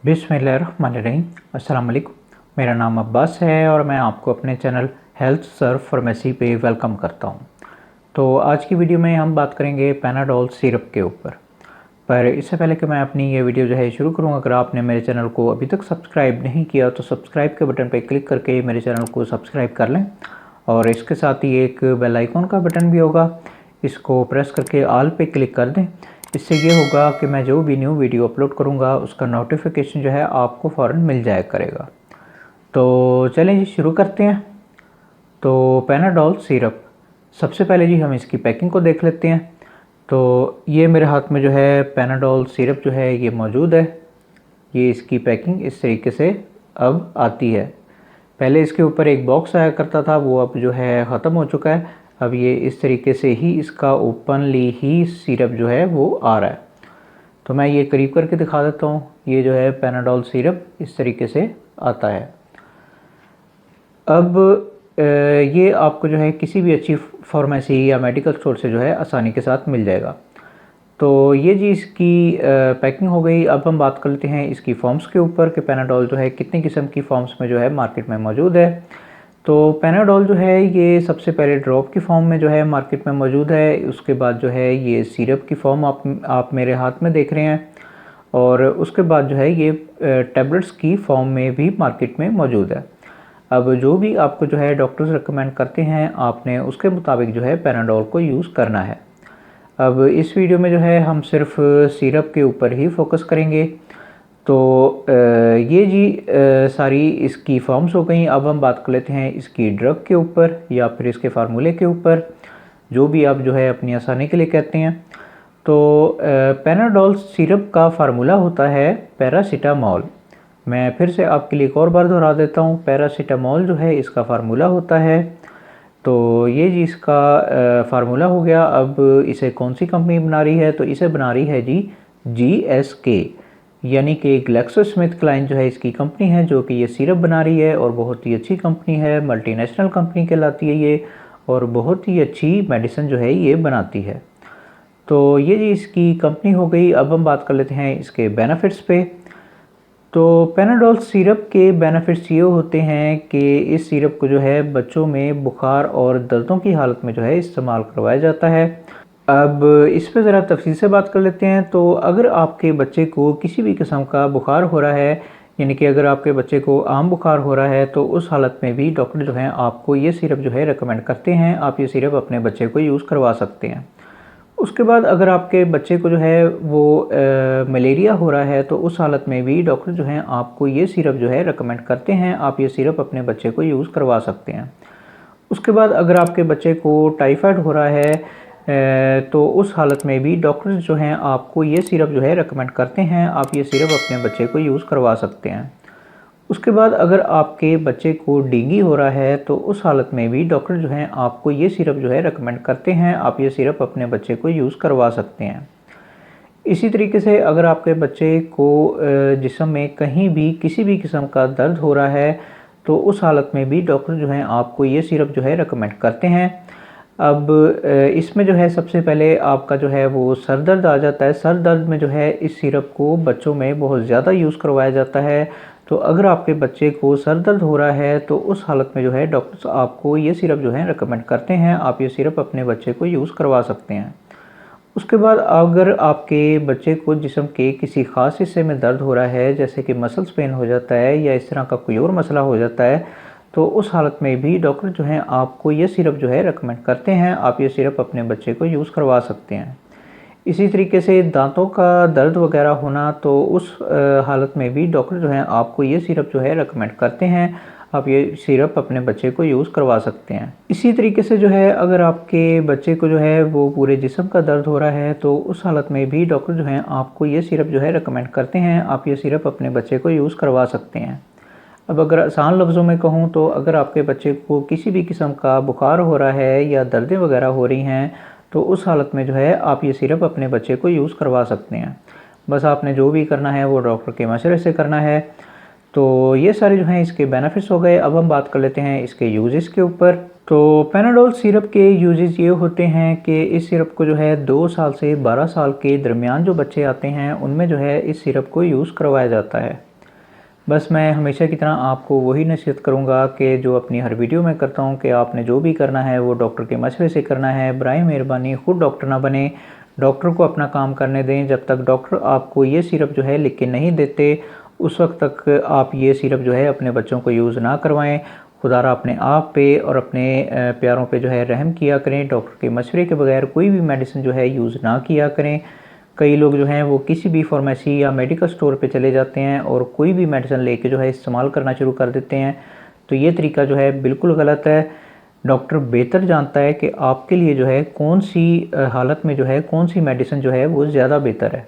बिस्मिल्लाहिर्रहमानिर्रहीम। अस्सलाम वालेकुम। मेरा नाम अब्बास है और मैं आपको अपने चैनल हेल्थ सर्व फार्मेसी पे वेलकम करता हूँ। तो आज की वीडियो में हम बात करेंगे पैनाडोल सिरप के ऊपर। पर इससे पहले कि मैं अपनी ये वीडियो जो है शुरू करूँ, अगर आपने मेरे चैनल को अभी तक सब्सक्राइब नहीं किया तो सब्सक्राइब के बटन पर क्लिक करके मेरे चैनल को सब्सक्राइब कर लें और इसके साथ ही एक बेल आइकॉन का बटन भी होगा, इसको प्रेस करके ऑल पे क्लिक कर दें। इससे ये होगा कि मैं जो भी न्यू वीडियो अपलोड करूँगा उसका नोटिफिकेशन जो है आपको फ़ौरन मिल जाया करेगा। तो चलें जी शुरू करते हैं। तो पैनाडोल सिरप, सबसे पहले जी हम इसकी पैकिंग को देख लेते हैं। तो ये मेरे हाथ में जो है पैनाडोल सिरप जो है ये मौजूद है। ये इसकी पैकिंग इस तरीके से अब आती है। पहले इसके ऊपर एक बॉक्स आया करता था, वो अब जो है ख़त्म हो चुका है। अब ये इस तरीके से ही इसका ओपनली ही सिरप जो है वो आ रहा है। तो मैं ये करीब करके दिखा देता हूँ। ये जो है पैनाडोल सिरप इस तरीके से आता है। अब ये आपको जो है किसी भी अच्छी फार्मेसी या मेडिकल स्टोर से जो है आसानी के साथ मिल जाएगा। तो ये जी इसकी पैकिंग हो गई। अब हम बात कर लेते हैं इसकी फॉर्म्स के ऊपर कि पैनाडोल जो है कितनी किस्म की फॉर्म्स में जो है मार्केट में मौजूद है। तो पैनाडोल जो है ये सबसे पहले ड्रॉप की फॉर्म में जो है मार्केट में मौजूद है। उसके बाद जो है ये सिरप की फॉर्म आप मेरे हाथ में देख रहे हैं और उसके बाद जो है ये टैबलेट्स की फॉर्म में भी मार्केट में मौजूद है। अब जो भी आपको जो है डॉक्टर्स रिकमेंड करते हैं आपने उसके मुताबिक जो है पैनाडोल को यूज़ करना है। अब इस वीडियो में जो है हम सिर्फ सिरप के ऊपर ही फोकस करेंगे। तो ये जी सारी इसकी फॉर्म्स हो गई। अब हम बात कर लेते हैं इसकी ड्रग के ऊपर या फिर इसके फार्मूले के ऊपर, जो भी आप जो है अपनी आसानी के लिए कहते हैं। तो पैनाडोल सिरप का फार्मूला होता है पैरासीटामोल। मैं फिर से आपके लिए एक और बार दोहरा देता हूँ, पैरासीटामोल जो है इसका फार्मूला होता है। तो ये जी इसका फार्मूला हो गया। अब इसे कौन सी कंपनी बना रही है? तो इसे बना रही है जी GSK, यानी कि ग्लैक्सोस्मिथक्लाइन जो है इसकी कंपनी है जो कि ये सिरप बना रही है और बहुत ही अच्छी कंपनी है, मल्टीनेशनल कंपनी कहलाती है ये और बहुत ही अच्छी मेडिसिन जो है ये बनाती है। तो ये जी इसकी कंपनी हो गई। अब हम बात कर लेते हैं इसके बेनिफिट्स पे। तो पैनाडोल सिरप के बेनिफिट्स ये होते हैं कि इस सिरप को जो है बच्चों में बुखार और दर्दों की हालत में जो है इस्तेमाल करवाया जाता है। अब इस पे ज़रा तफसील से बात कर लेते हैं। तो अगर आपके बच्चे को किसी भी किस्म का बुखार हो रहा है, यानी कि अगर आपके बच्चे को आम बुखार हो रहा है, तो उस हालत में भी डॉक्टर जो हैं आपको ये सिरप जो है रेकमेंड करते हैं। आप ये सिरप अपने बच्चे को यूज़ करवा सकते हैं। उसके बाद अगर आपके बच्चे को जो है वो मलेरिया हो रहा है, तो उस हालत में भी डॉक्टर जो हैं आपको ये सिरप जो है रेकमेंड करते हैं। आप ये सिरप अपने बच्चे को यूज़ करवा सकते हैं। उसके बाद अगर आपके बच्चे को टाइफाइड हो रहा है तो उस हालत में भी डॉक्टर्स जो हैं आपको ये सिरप जो है रेकमेंड करते हैं। आप ये सिरप अपने बच्चे को यूज़ करवा सकते हैं। उसके बाद अगर आपके बच्चे को डेंगू हो रहा है, तो उस हालत में भी डॉक्टर जो हैं आपको ये सिरप जो है रेकमेंड करते हैं। आप ये सिरप अपने बच्चे को यूज़ करवा सकते हैं। इसी तरीके से अगर आपके बच्चे को जिस्म में कहीं भी किसी भी किस्म का दर्द हो रहा है, तो उस हालत में भी डॉक्टर जो हैं आपको ये सिरप जो है रेकमेंड करते हैं। अब इसमें जो है सबसे पहले आपका जो है वो सर दर्द आ जाता है। सर दर्द में जो है इस सिरप को बच्चों में बहुत ज़्यादा यूज़ करवाया जाता है। तो अगर आपके बच्चे को सर दर्द हो रहा है, तो उस हालत में जो है डॉक्टर्स आपको ये सिरप जो है रेकमेंड करते हैं। आप ये सिरप अपने बच्चे को यूज़ करवा सकते हैं। उसके बाद अगर आपके बच्चे को जिस्म के किसी ख़ास हिस्से में दर्द हो रहा है, जैसे कि मसल्स पेन हो जाता है या इस तरह का कोई और मसला हो जाता है, तो उस हालत में भी डॉक्टर जो हैं आपको ये सिरप जो है रेकमेंड करते हैं। आप ये सिरप अपने बच्चे को यूज़ करवा सकते हैं। इसी तरीके से दांतों का दर्द वगैरह होना, तो उस हालत में भी डॉक्टर जो हैं आपको ये सिरप जो है रेकमेंड करते हैं। आप ये सिरप अपने बच्चे को यूज़ करवा सकते हैं। इसी तरीके से जो है अगर आपके बच्चे को जो है वो पूरे जिस्म का दर्द हो रहा है, तो उस हालत में भी डॉक्टर जो हैं आपको ये सिरप जो है रेकमेंड करते हैं। आप ये सिरप अपने बच्चे को यूज़ करवा सकते हैं। अब अगर आसान लफ्ज़ों में कहूँ तो अगर आपके बच्चे को किसी भी किस्म का बुखार हो रहा है या दर्दें वगैरह हो रही हैं, तो उस हालत में जो है आप ये सिरप अपने बच्चे को यूज़ करवा सकते हैं। बस आपने जो भी करना है वो डॉक्टर के मशवरे से करना है। तो ये सारे जो हैं इसके बेनिफिट्स हो गए। अब हम बात कर लेते हैं इसके यूजेस के ऊपर। तो पैनाडोल सिरप के यूजेस ये होते हैं कि इस सिरप को जो है 2 साल से 12 साल के दरमियान जो बच्चे आते हैं उनमें जो है इस सिरप को यूज़ करवाया जाता है। बस मैं हमेशा की तरह आपको वही नसीहत करूँगा कि जो अपनी हर वीडियो में करता हूँ कि आपने जो भी करना है वो डॉक्टर के मशवरे से करना है। बराए मेहरबानी खुद डॉक्टर ना बने, डॉक्टर को अपना काम करने दें। जब तक डॉक्टर आपको ये सिरप जो है लिख के नहीं देते, उस वक्त तक आप ये सिरप जो है अपने बच्चों को यूज़ ना करवाएं। खुदारा अपने आप पे और अपने प्यारों पे जो है रहम किया करें। डॉक्टर के मशवरे के बगैर कोई भी मेडिसिन जो है यूज़ ना किया करें। कई लोग जो हैं वो किसी भी फार्मेसी या मेडिकल स्टोर पे चले जाते हैं और कोई भी मेडिसिन लेके जो है इस्तेमाल करना शुरू कर देते हैं। तो ये तरीका जो है बिल्कुल गलत है। डॉक्टर बेहतर जानता है कि आपके लिए जो है कौन सी हालत में जो है कौन सी मेडिसिन जो है वो ज़्यादा बेहतर है।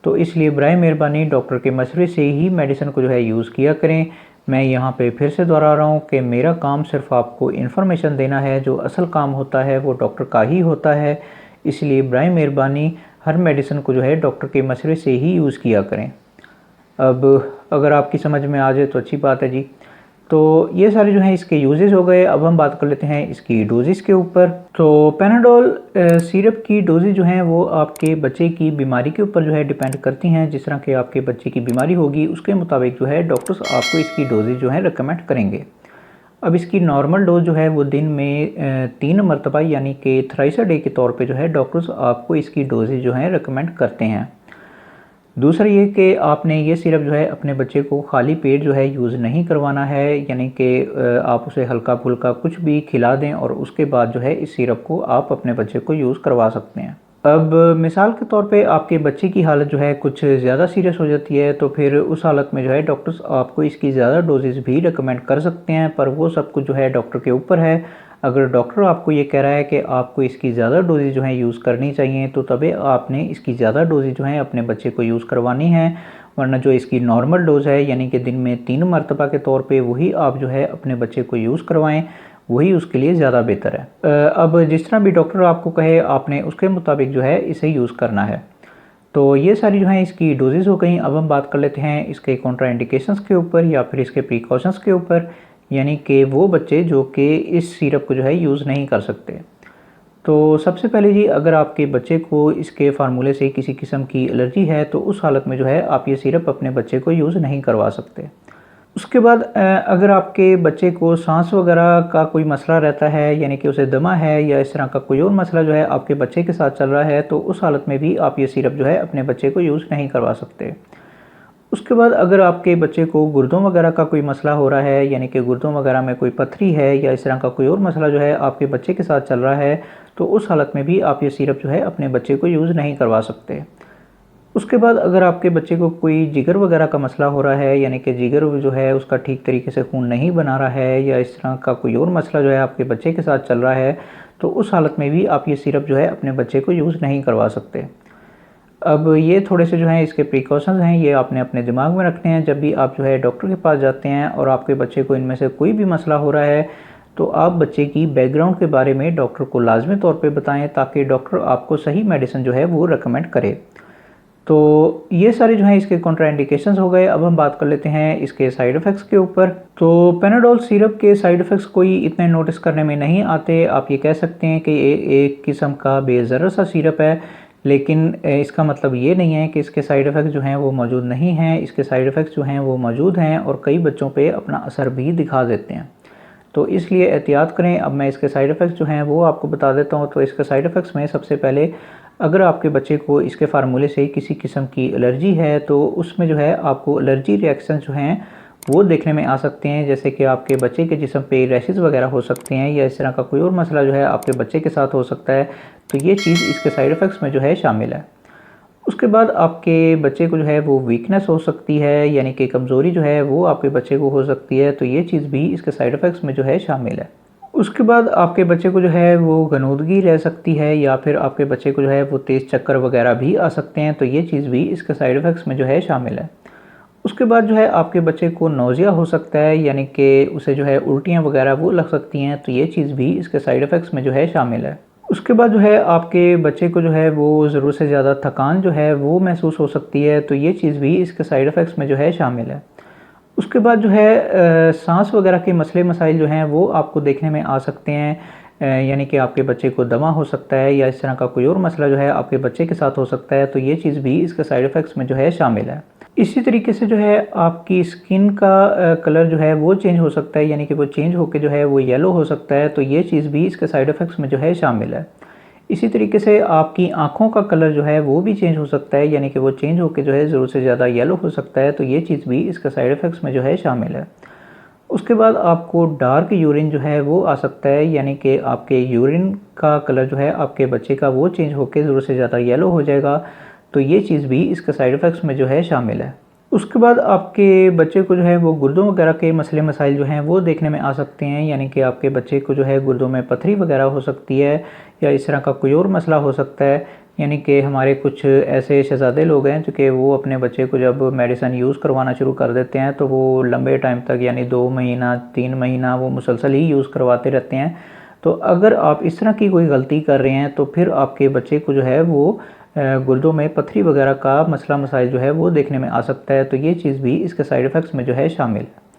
तो इसलिए बराए मेहरबानी डॉक्टर के मशवरे से ही मेडिसिन को जो है यूज़ किया करें। मैं यहाँ पे फिर से दोहरा रहा हूँ कि मेरा काम सिर्फ आपको इन्फॉर्मेशन देना है, जो असल काम होता है वो डॉक्टर का ही होता है। इसलिए बराए मेहरबानी हर मेडिसिन को जो है डॉक्टर के मशवरे से ही यूज़ किया करें। अब अगर आपकी समझ में आ जाए तो अच्छी बात है जी। तो ये सारे जो हैं इसके यूजेस हो गए। अब हम बात कर लेते हैं इसकी डोजेस के ऊपर। तो पैनाडोल सिरप की डोजेज जो हैं वो आपके बच्चे की बीमारी के ऊपर जो है डिपेंड करती हैं। जिस तरह के आपके बच्चे की बीमारी होगी उसके मुताबिक जो है डॉक्टर्स आपको इसकी डोजेज जो है रिकमेंड करेंगे। अब इसकी नॉर्मल डोज जो है वो दिन में 3 मरतबा यानी कि थ्राइस अ डे के तौर पे जो है डॉक्टर्स आपको इसकी डोजेज जो है रिकमेंड करते हैं। दूसरा ये कि आपने ये सिरप जो है अपने बच्चे को खाली पेट जो है यूज़ नहीं करवाना है, यानी कि आप उसे हल्का फुल्का कुछ भी खिला दें और उसके बाद जो है इस सिरप को आप अपने बच्चे को यूज़ करवा सकते हैं। अब मिसाल के तौर पे आपके बच्चे की हालत जो है कुछ ज़्यादा सीरियस हो जाती है, तो फिर उस हालत में जो है डॉक्टर्स आपको इसकी ज़्यादा डोजेज़ भी रिकमेंड कर सकते हैं, पर वो सब कुछ जो है डॉक्टर के ऊपर है। अगर डॉक्टर आपको ये कह रहा है कि आपको इसकी ज़्यादा डोजेज़ जो है यूज़ करनी चाहिए, तो तभी आपने इसकी ज़्यादा डोजेज़ जो है अपने बच्चे को यूज़ करवानी है। वरना जो इसकी नॉर्मल डोज़ है यानी कि दिन में 3 मरतबा के तौर पे वही आप जो है अपने बच्चे को यूज़ करवाएं, वही उसके लिए ज़्यादा बेहतर है। अब जिस तरह भी डॉक्टर आपको कहे आपने उसके मुताबिक जो है इसे यूज़ करना है। तो ये सारी जो है इसकी डोजेज़ हो गई। अब हम बात कर लेते हैं इसके कॉन्ट्राइंडिकेशंस के ऊपर या फिर इसके प्रिकॉशंस के ऊपर, यानी कि वो बच्चे जो कि इस सिरप को जो है यूज़ नहीं कर सकते। तो सबसे पहले जी, अगर आपके बच्चे को इसके फार्मूले से किसी किस्म की एलर्जी है तो उस हालत में जो है आप ये सिरप अपने बच्चे को यूज़ नहीं करवा सकते। उसके बाद अगर आपके बच्चे को सांस वगैरह का कोई मसला रहता है, यानी कि उसे दमा है या इस तरह का कोई और मसला जो है आपके बच्चे के साथ चल रहा है, तो उस हालत में भी आप ये सिरप जो है अपने बच्चे को यूज़ नहीं करवा सकते। उसके बाद अगर आपके बच्चे को गुर्दों वगैरह का कोई मसला हो रहा है, यानी कि गुर्दों वगैरह में कोई पथरी है या इस तरह का कोई और मसला जो है आपके बच्चे के साथ चल रहा है, तो उस हालत में भी आप ये सिरप जो है अपने बच्चे को यूज़ नहीं करवा सकते। उसके बाद अगर आपके बच्चे को कोई जिगर वगैरह का मसला हो रहा है, यानी कि जिगर जो है उसका ठीक तरीके से खून नहीं बना रहा है या इस तरह का कोई और मसला जो है आपके बच्चे के साथ चल रहा है, तो उस हालत में भी आप ये सिरप जो है अपने बच्चे को यूज़ नहीं करवा सकते। अब ये थोड़े से जो हैं इसके प्रिकॉशंस हैं, ये आपने अपने दिमाग में रखने हैं। जब भी आप जो है डॉक्टर के पास जाते हैं और आपके बच्चे को इनमें से कोई भी मसला हो रहा है, तो आप बच्चे की बैकग्राउंड के बारे में डॉक्टर को लाजमी तौर पे बताएं, ताकि डॉक्टर आपको सही मेडिसिन जो है वो रिकमेंड करे। तो ये सारे जो हैं इसके कॉन्ट्राइंडिकेशंस हो गए। अब हम बात कर लेते हैं इसके साइड इफ़ेक्ट्स के ऊपर। तो पैनाडोल सिरप के साइड इफ़ेक्ट्स कोई इतने नोटिस करने में नहीं आते। आप ये कह सकते हैं कि ये एक किस्म का बेज़रर सा सिरप है, लेकिन इसका मतलब ये नहीं है कि इसके साइड इफ़ेक्ट्स जो हैं वो मौजूद नहीं हैं। इसके साइड इफ़ेक्ट्स जो हैं वो मौजूद हैं और कई बच्चों पे अपना असर भी दिखा देते हैं, तो इसलिए एहतियात करें। अब मैं इसके साइड इफ़ेक्ट्स जो हैं वो आपको बता देता हूँ। तो इसके साइड इफ़ेक्ट्स में सबसे पहले, अगर आपके बच्चे को इसके फार्मूले से किसी किस्म की एलर्जी है, तो उसमें जो है आपको एलर्जी रिएक्शन जो हैं वो देखने में आ सकते हैं। जैसे कि आपके बच्चे के जिस्म पे रैशेस वगैरह हो सकते हैं या इस तरह का कोई और मसला जो है आपके बच्चे के साथ हो सकता है, तो ये चीज़ इसके साइड इफ़ेक्ट्स में जो है शामिल है। उसके बाद आपके बच्चे को जो है वो वीकनेस हो सकती है, यानी कि कमज़ोरी जो है वो आपके बच्चे को हो सकती है, तो ये चीज़ भी इसके साइड इफ़ेक्ट्स में जो है शामिल है। उसके बाद आपके बच्चे को जो है वो गनूदगी रह सकती है या फिर आपके बच्चे को जो है वो तेज़ चक्कर वगैरह भी आ सकते हैं, तो ये चीज़ भी इसके साइड इफ़ेक्ट्स में जो है शामिल है। उसके बाद जो है आपके बच्चे को नौज़िया हो सकता है, यानी कि उसे जो है उल्टियाँ वगैरह वो लग सकती हैं, तो ये चीज़ भी इसके साइड इफ़ेक्ट्स में जो है शामिल है। उसके बाद जो है आपके बच्चे को जो है वो ज़रूरत से ज़्यादा थकान जो है वो महसूस हो सकती है, तो ये चीज़ भी इसके साइड इफ़ेक्ट्स में जो है शामिल है। उसके बाद जो है सांस वगैरह के मसले मसाइल जो हैं वो आपको देखने में आ सकते हैं। यानी कि आपके बच्चे को दमा हो सकता है या इस तरह का कोई और मसला जो है आपके बच्चे के साथ हो सकता है, तो ये चीज़ भी इसके साइड इफ़ेक्ट्स में जो है शामिल है। इसी तरीके से जो है आपकी स्किन का कलर जो है वो चेंज हो सकता है, यानी कि वो चेंज होकर जो है वो येलो हो सकता है, तो ये चीज़ भी इसके साइड इफ़ेक्ट्स में जो है शामिल है। इसी तरीके से आपकी आँखों का कलर जो है वो भी चेंज हो सकता है, यानी कि वो चेंज होकर जो है ज़रूरत से ज़्यादा येलो हो सकता है, तो ये चीज़ भी इसके साइड इफ़ेक्ट्स में जो है शामिल है। उसके बाद आपको डार्क यूरिन जो है वो आ सकता है, यानी कि आपके यूरिन का कलर जो है आपके बच्चे का वो चेंज होकर ज़रूरत से ज़्यादा येलो हो जाएगा, तो ये चीज़ भी इसके साइड इफ़ेक्ट्स में जो है शामिल है। उसके बाद आपके बच्चे को जो है वो गुर्दों वगैरह के मसले मसाइल जो हैं वो देखने में आ सकते हैं, यानी कि आपके बच्चे को जो है गुर्दों में पथरी वगैरह हो सकती है या इस तरह का कोई और मसला हो सकता है। यानी कि हमारे कुछ ऐसे शहज़ादे लोग हैं जो कि वो अपने बच्चे को जब मेडिसिन यूज़ करवाना शुरू कर देते हैं तो वो लंबे टाइम तक, यानी 2 महीना 3 महीना वो मुसलसल ही यूज़ करवाते रहते हैं। तो अगर आप इस तरह की कोई गलती कर रहे हैं तो फिर आपके बच्चे को जो है वो गुर्दों में पथरी वगैरह का मसला मसाइल जो है वो देखने में आ सकता है, तो ये चीज़ भी इसके साइड इफ़ेक्ट्स में जो है शामिल है।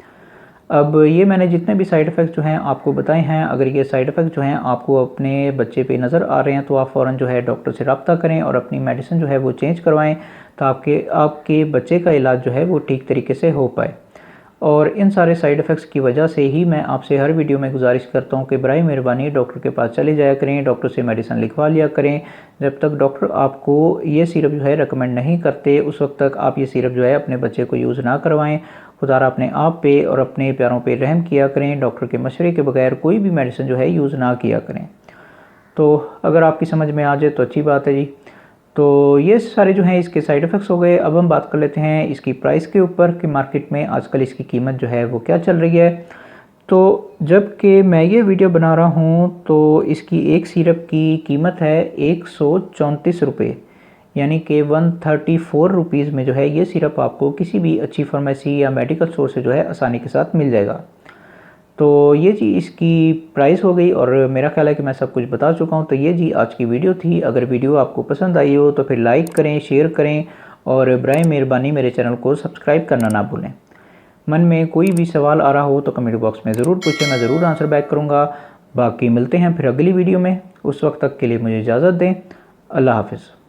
अब ये मैंने जितने भी साइड इफ़ेक्ट्स जो हैं आपको बताए हैं, अगर ये साइड इफ़ेक्ट जो हैं आपको अपने बच्चे पे नज़र आ रहे हैं तो आप फ़ौरन जो है डॉक्टर से रब्ता करें और अपनी मेडिसिन जो है वो चेंज करवाएं, ताकि आपके बच्चे का इलाज जो है वो ठीक तरीके से हो पाए। और इन सारे साइड इफ़ेक्ट्स की वजह से ही मैं आपसे हर वीडियो में गुजारिश करता हूँ कि बराए मेहरबानी डॉक्टर के पास चले जाया करें, डॉक्टर से मेडिसिन लिखवा लिया करें। जब तक डॉक्टर आपको ये सिरप जो है रेकमेंड नहीं करते उस वक्त तक आप ये सिरप जो है अपने बच्चे को यूज़ ना करवाएं। खुदारा अपने आप पे और अपने प्यारों पे रहम किया करें, डॉक्टर के मशवरे के बगैर कोई भी मेडिसिन जो है यूज़ ना किया करें। तो अगर आपकी समझ में आ जाए तो अच्छी बात है जी। तो ये सारे जो हैं इसके साइड इफ़ेक्ट्स हो गए। अब हम बात कर लेते हैं इसकी प्राइस के ऊपर कि मार्केट में आजकल इसकी कीमत जो है वो क्या चल रही है। तो जबकि मैं ये वीडियो बना रहा हूँ तो इसकी एक सिरप की कीमत है 134 रुपये, यानी कि 134 रुपीज़ में जो है ये सिरप आपको किसी भी अच्छी फार्मेसी या मेडिकल स्टोर से जो है आसानी के साथ मिल जाएगा। तो ये जी इसकी प्राइस हो गई और मेरा ख्याल है कि मैं सब कुछ बता चुका हूँ। तो ये जी आज की वीडियो थी। अगर वीडियो आपको पसंद आई हो तो फिर लाइक करें, शेयर करें और बराए मेहरबानी मेरे चैनल को सब्सक्राइब करना ना भूलें। मन में कोई भी सवाल आ रहा हो तो कमेंट बॉक्स में ज़रूर पूछें, मैं ज़रूर आंसर बैक करूँगा। बाकी मिलते हैं फिर अगली वीडियो में, उस वक्त तक के लिए मुझे इजाज़त दें। अल्लाह हाफ़िज़।